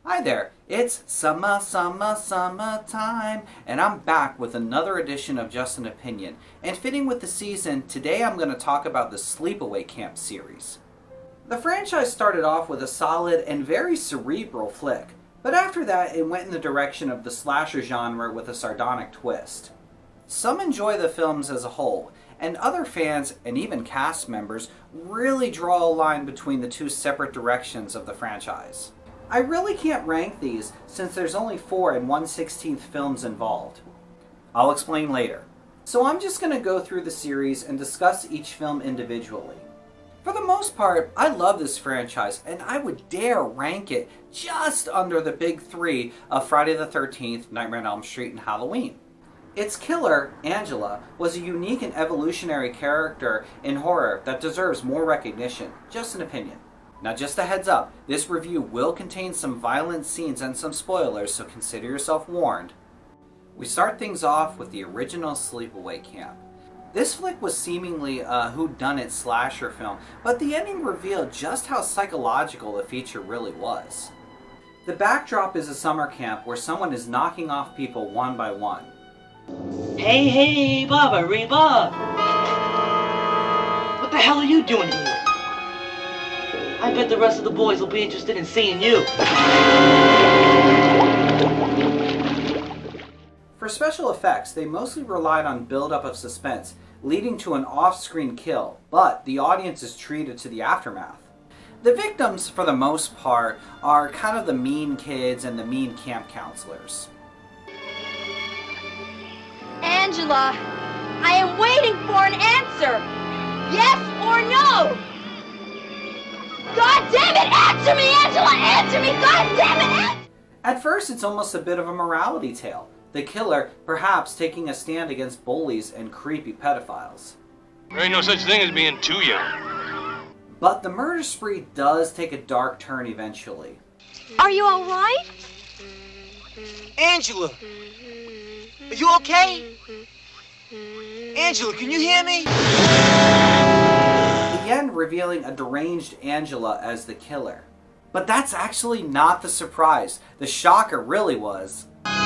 Hi there, it's summertime, and I'm back with another edition of Just an Opinion. And fitting with the season, today I'm going to talk about the Sleepaway Camp series. The franchise started off with a solid and very cerebral flick, but after that it went in the direction of the slasher genre with a sardonic twist. Some enjoy the films as a whole, and other fans and even cast members really draw a line between the two separate directions of the franchise. I really can't rank these since there's only 4 and 1/16 films involved. I'll explain later. So I'm just going to go through the series and discuss each film individually. For the most part, I love this franchise and I would dare rank it just under the big 3 of Friday the 13th, Nightmare on Elm Street, and Halloween. Its killer, Angela, was a unique and evolutionary character in horror that deserves more recognition. Just an opinion. Now just a heads up, this review will contain some violent scenes and some spoilers, so consider yourself warned. We start things off with the original Sleepaway Camp. This flick was seemingly a whodunit slasher film, but the ending revealed just how psychological the feature really was. The backdrop is a summer camp where someone is knocking off people one by one. Hey, Baba Reba! What the hell are you doing here? I bet the rest of the boys will be interested in seeing you. For special effects, they mostly relied on build-up of suspense, leading to an off-screen kill, but the audience is treated to the aftermath. The victims, for the most part, are kind of the mean kids and the mean camp counselors. Angela, I am waiting for an answer. Yes or no? God damn it, answer me, Angela, answer me, God damn it, answer! At first, it's almost a bit of a morality tale. The killer, perhaps, taking a stand against bullies and creepy pedophiles. There ain't no such thing as being too young. But the murder spree does take a dark turn eventually. Are you all right? Angela! Are you okay? Angela, can you hear me? The end revealing a deranged Angela as the killer. But that's actually not the surprise. The shocker really was. God,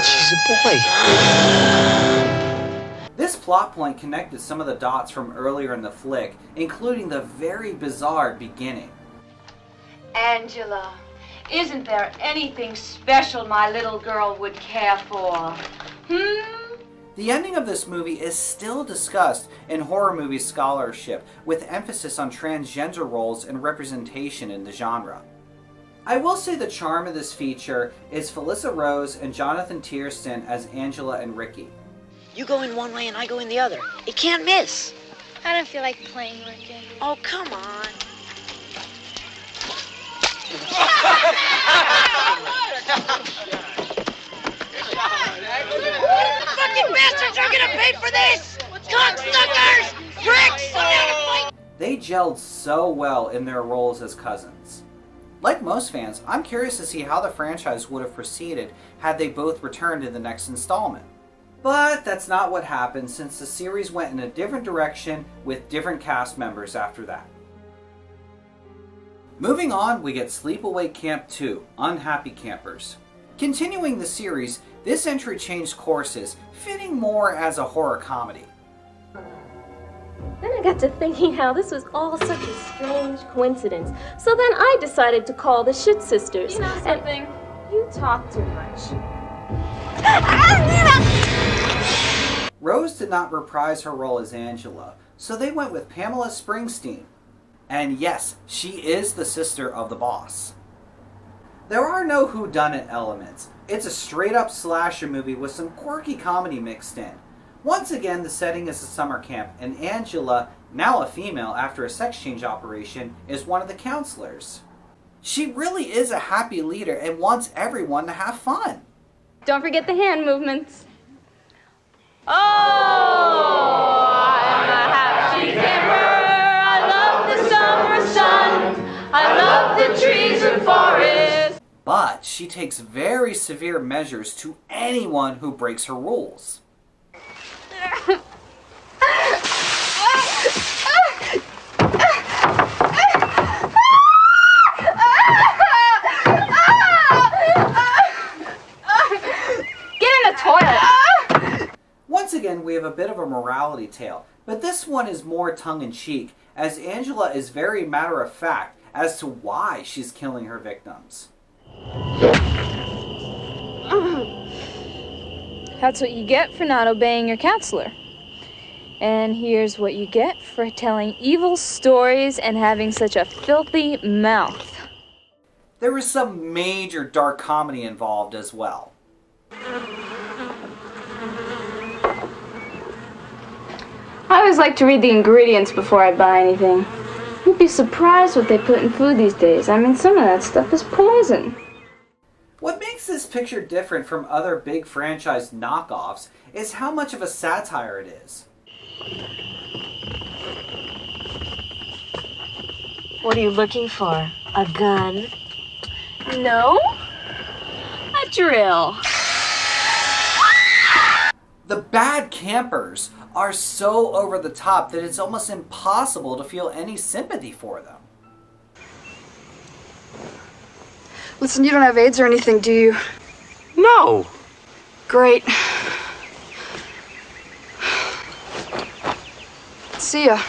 she's a boy. This plot point connected some of the dots from earlier in the flick, including the very bizarre beginning. Angela, isn't there anything special my little girl would care for? The ending of this movie is still discussed in horror movie scholarship, with emphasis on transgender roles and representation in the genre. I will say the charm of this feature is Felissa Rose and Jonathan Tiersten as Angela and Ricky. You go in one way and I go in the other. It can't miss. I don't feel like playing Ricky. Oh, come on. Fucking bastards are gonna pay for this! Cocksuckers! Pricks! They gelled so well in their roles as cousins. Like most fans, I'm curious to see how the franchise would have proceeded had they both returned in the next installment. But that's not what happened, since the series went in a different direction with different cast members after that. Moving on, we get Sleepaway Camp 2, Unhappy Campers. Continuing the series, this entry changed courses, fitting more as a horror comedy. Then I got to thinking how this was all such a strange coincidence. So then I decided to call the Shit Sisters. You know something? You talk too much. Rose did not reprise her role as Angela, so they went with Pamela Springsteen. And yes, she is the sister of the boss. There are no whodunit elements. It's a straight-up slasher movie with some quirky comedy mixed in. Once again, the setting is a summer camp, and Angela, now a female after a sex change operation, is one of the counselors. She really is a happy leader and wants everyone to have fun. Don't forget the hand movements. Oh, I'm a happy camper. I love the summer sun. I love the trees and forests. But she takes very severe measures to anyone who breaks her rules. tale, but this one is more tongue-in-cheek, as Angela is very matter-of-fact as to why she's killing her victims. That's what you get for not obeying your counselor. And here's what you get for telling evil stories and having such a filthy mouth. There is some major dark comedy involved as well. I always like to read the ingredients before I buy anything. You'd be surprised what they put in food these days. I mean, some of that stuff is poison. What makes this picture different from other big franchise knockoffs is how much of a satire it is. What are you looking for? A gun? No? A drill. The bad campers are so over the top that it's almost impossible to feel any sympathy for them. Listen, you don't have AIDS or anything, do you? No. Great. See ya.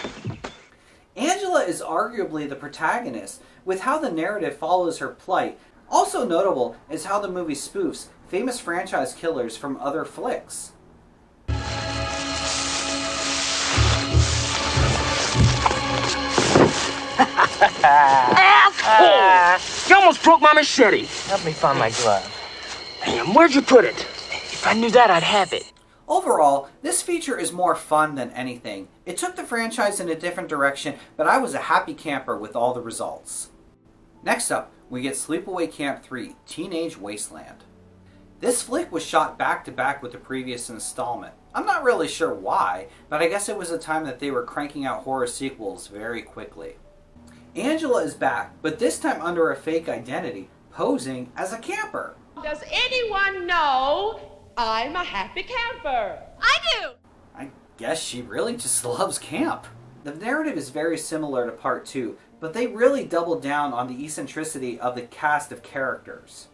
Angela is arguably the protagonist, with how the narrative follows her plight. Also notable is how the movie spoofs famous franchise killers from other flicks. Asshole! You almost broke my machete. Help me find my glove. Damn, where'd you put it? If I knew that, I'd have it. Overall, this feature is more fun than anything. It took the franchise in a different direction, but I was a happy camper with all the results. Next up, we get Sleepaway Camp 3, Teenage Wasteland. This flick was shot back to back with the previous installment. I'm not really sure why, but I guess it was a time that they were cranking out horror sequels very quickly. Angela is back, but this time under a fake identity, posing as a camper. Does anyone know I'm a happy camper? I do! I guess she really just loves camp. The narrative is very similar to part 2, but they really doubled down on the eccentricity of the cast of characters.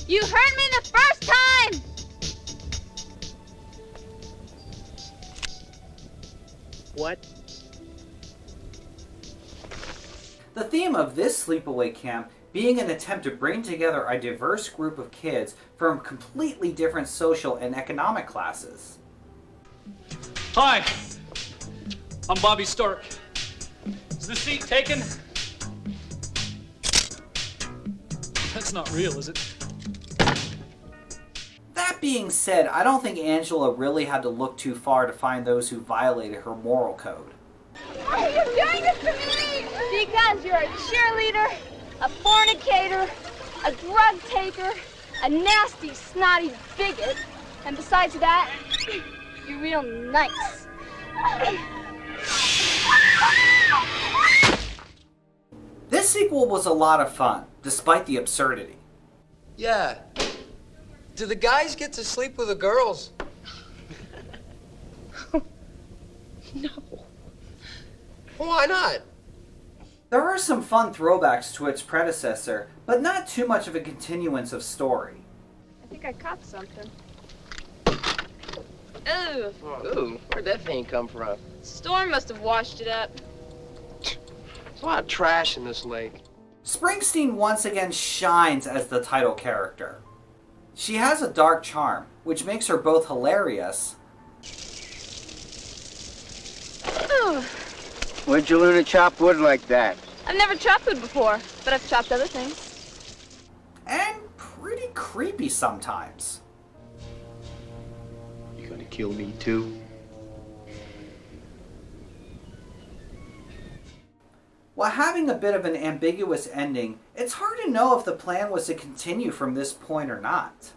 You heard me the first time! What? The theme of this sleepaway camp being an attempt to bring together a diverse group of kids from completely different social and economic classes. Hi, I'm Bobby Stark. Is the seat taken? That's not real, is it? That being said, I don't think Angela really had to look too far to find those who violated her moral code. Why are you doing this to me? Because you're a cheerleader, a fornicator, a drug taker, a nasty, snotty bigot, and besides that, you're real nice. This sequel was a lot of fun, despite the absurdity. Yeah. Do the guys get to sleep with the girls? No. Why not? There are some fun throwbacks to its predecessor, but not too much of a continuance of story. I think I caught something. Ooh, Ooh, where'd that thing come from? Storm must have washed it up. There's a lot of trash in this lake. Springsteen once again shines as the title character. She has a dark charm, which makes her both hilarious. Ooh, Where'd you learn to chop wood like that? I've never chopped wood before, but I've chopped other things. And pretty creepy sometimes. You gonna kill me too? While having a bit of an ambiguous ending, it's hard to know if the plan was to continue from this point or not.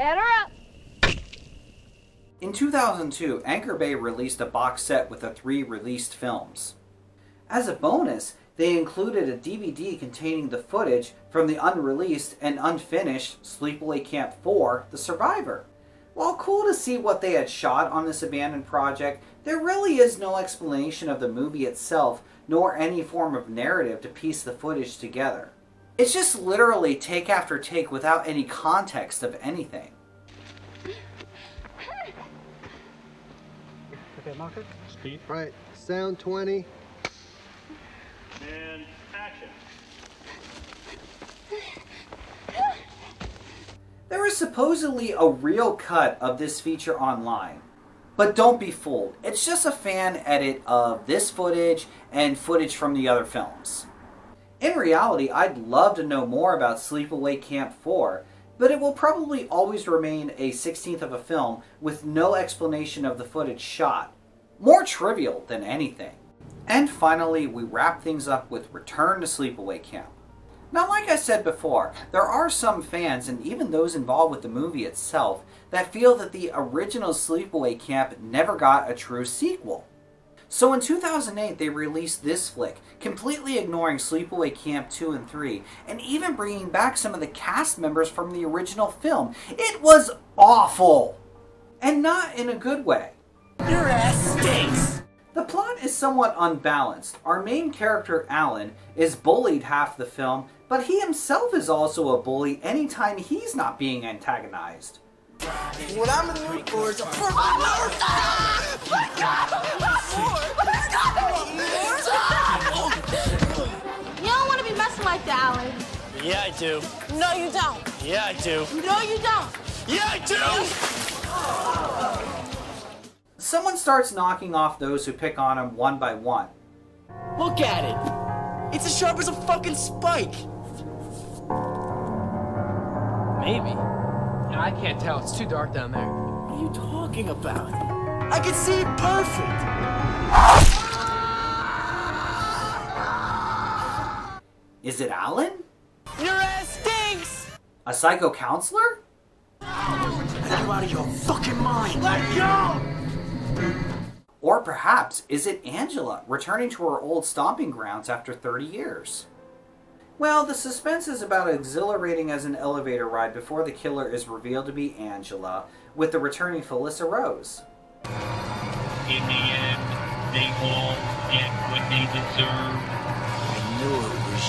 better up. In 2002, Anchor Bay released a box set with the 3 released films. As a bonus, they included a DVD containing the footage from the unreleased and unfinished Sleepaway Camp 4: The Survivor, While cool to see what they had shot on this abandoned project, there really is no explanation of the movie itself, nor any form of narrative to piece the footage together. It's just literally take after take without any context of anything. Okay, marker. Speed. Right, sound 20. And action. There is supposedly a real cut of this feature online. But don't be fooled, it's just a fan edit of this footage and footage from the other films. In reality, I'd love to know more about Sleepaway Camp 4, but it will probably always remain a 16th of a film with no explanation of the footage shot. More trivial than anything. And finally, we wrap things up with Return to Sleepaway Camp. Now, like I said before, there are some fans, and even those involved with the movie itself, that feel that the original Sleepaway Camp never got a true sequel. So in 2008, they released this flick, completely ignoring Sleepaway Camp 2 and 3, and even bringing back some of the cast members from the original film. It was awful! And not in a good way. Your ass stinks! The plot is somewhat unbalanced. Our main character, Alan, is bullied half the film, but he himself is also a bully anytime he's not being antagonized. What I'm in the mood for is a You don't want to be messing like that, Alan. Yeah, I do. No, you don't. Yeah, I do. No, you don't. Yeah, I do! Someone starts knocking off those who pick on him one by one. Look at it. It's as sharp as a fucking spike. Maybe. Yeah, I can't tell. It's too dark down there. What are you talking about? I can see it perfect. Is it Alan? Your ass stinks! A psycho counselor? Are you out of your fucking mind? Let go! Or perhaps, is it Angela, returning to her old stomping grounds after 30 years? Well, the suspense is about exhilarating as an elevator ride before the killer is revealed to be Angela, with the returning Felissa Rose. In the end, they all get what they deserve. I knew it was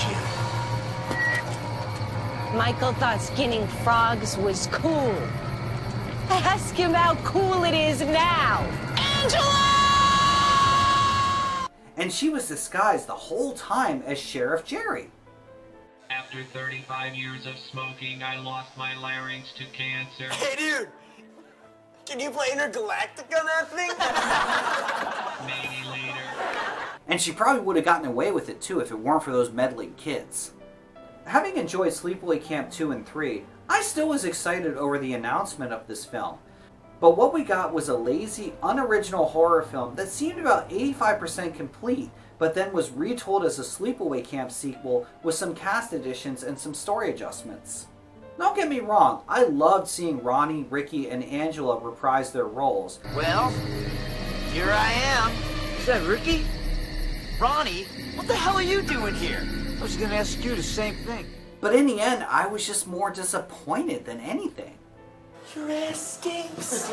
you. Michael thought skinning frogs was cool. Ask him how cool it is now. Angela! And she was disguised the whole time as Sheriff Jerry. After 35 years of smoking, I lost my larynx to cancer. Hey, dude! Can you play Intergalactic on that thing? Maybe later. And she probably would have gotten away with it too if it weren't for those meddling kids. Having enjoyed Sleepaway Camp 2 and 3, I still was excited over the announcement of this film. But what we got was a lazy, unoriginal horror film that seemed about 85% complete, but then was retold as a Sleepaway Camp sequel with some cast additions and some story adjustments. Don't get me wrong, I loved seeing Ronnie, Ricky, and Angela reprise their roles. Well, here I am. Is that Ricky? Ronnie, what the hell are you doing here? I was gonna ask you the same thing. But in the end, I was just more disappointed than anything. Your ass stinks.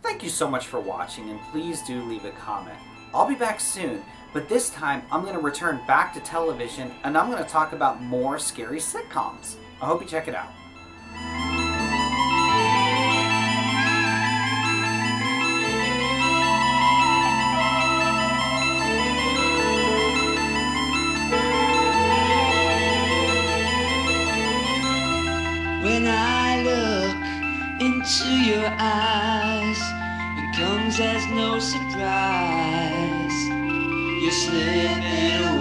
Thank you so much for watching, and please do leave a comment. I'll be back soon, but this time I'm going to return back to television and I'm going to talk about more scary sitcoms. I hope you check it out. When I look into your eyes, it comes as no surprise. You're slipping away.